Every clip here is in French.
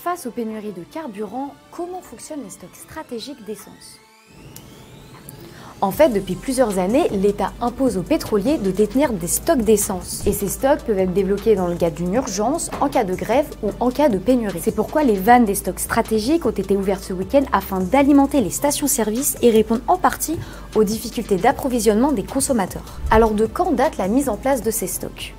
Face aux pénuries de carburant, comment fonctionnent les stocks stratégiques d'essence? En fait, depuis plusieurs années, l'État impose aux pétroliers de détenir des stocks d'essence. Et ces stocks peuvent être débloqués dans le cas d'une urgence, en cas de grève ou en cas de pénurie. C'est pourquoi les vannes des stocks stratégiques ont été ouvertes ce week-end afin d'alimenter les stations-service et répondre en partie aux difficultés d'approvisionnement des consommateurs. Alors de quand date la mise en place de ces stocks?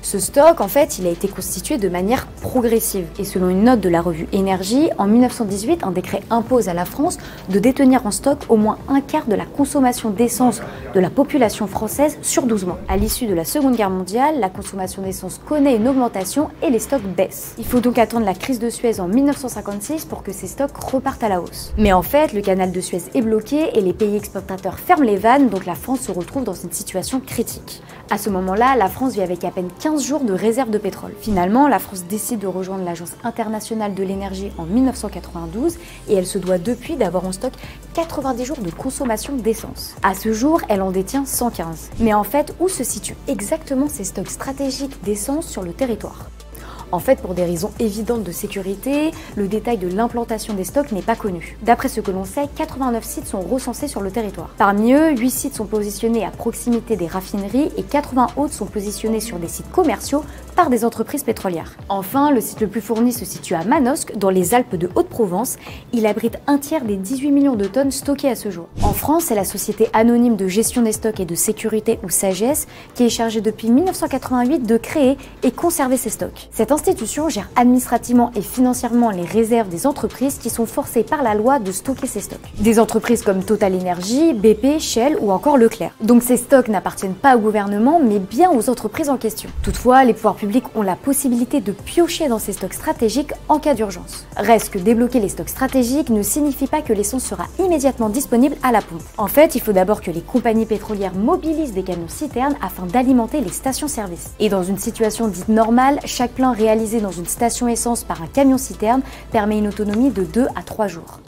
Ce stock, en fait, il a été constitué de manière progressive. Et selon une note de la revue Énergie, en 1918, un décret impose à la France de détenir en stock au moins un quart de la consommation d'essence de la population française sur 12 mois. À l'issue de la Seconde Guerre mondiale, la consommation d'essence connaît une augmentation et les stocks baissent. Il faut donc attendre la crise de Suez en 1956 pour que ces stocks repartent à la hausse. Mais en fait, le canal de Suez est bloqué et les pays exportateurs ferment les vannes, donc la France se retrouve dans une situation critique. À ce moment-là, la France vit avec à peine 15 jours de réserve de pétrole. Finalement, la France décide de rejoindre l'Agence internationale de l'énergie en 1992 et elle se doit depuis d'avoir en stock 90 jours de consommation d'essence. À ce jour, elle en détient 115. Mais en fait, où se situent exactement ces stocks stratégiques d'essence sur le territoire ? En fait, pour des raisons évidentes de sécurité, le détail de l'implantation des stocks n'est pas connu. D'après ce que l'on sait, 89 sites sont recensés sur le territoire. Parmi eux, 8 sites sont positionnés à proximité des raffineries et 80 autres sont positionnés sur des sites commerciaux par des entreprises pétrolières. Enfin, le site le plus fourni se situe à Manosque, dans les Alpes de Haute-Provence. Il abrite un tiers des 18 millions de tonnes stockées à ce jour. En France, c'est la société anonyme de gestion des stocks et de sécurité ou SAGES qui est chargée depuis 1988 de créer et conserver ces stocks. Cette institution gère administrativement et financièrement les réserves des entreprises qui sont forcées par la loi de stocker ces stocks. Des entreprises comme Total Energy, BP, Shell ou encore Leclerc. Donc ces stocks n'appartiennent pas au gouvernement mais bien aux entreprises en question. Toutefois, les pouvoirs publics ont la possibilité de piocher dans ces stocks stratégiques en cas d'urgence. Reste que débloquer les stocks stratégiques ne signifie pas que l'essence sera immédiatement disponible à la pompe. En fait, il faut d'abord que les compagnies pétrolières mobilisent des camions citernes afin d'alimenter les stations-service. Et dans une situation dite normale, chaque plein réalisé dans une station essence par un camion citerne permet une autonomie de 2 à 3 jours.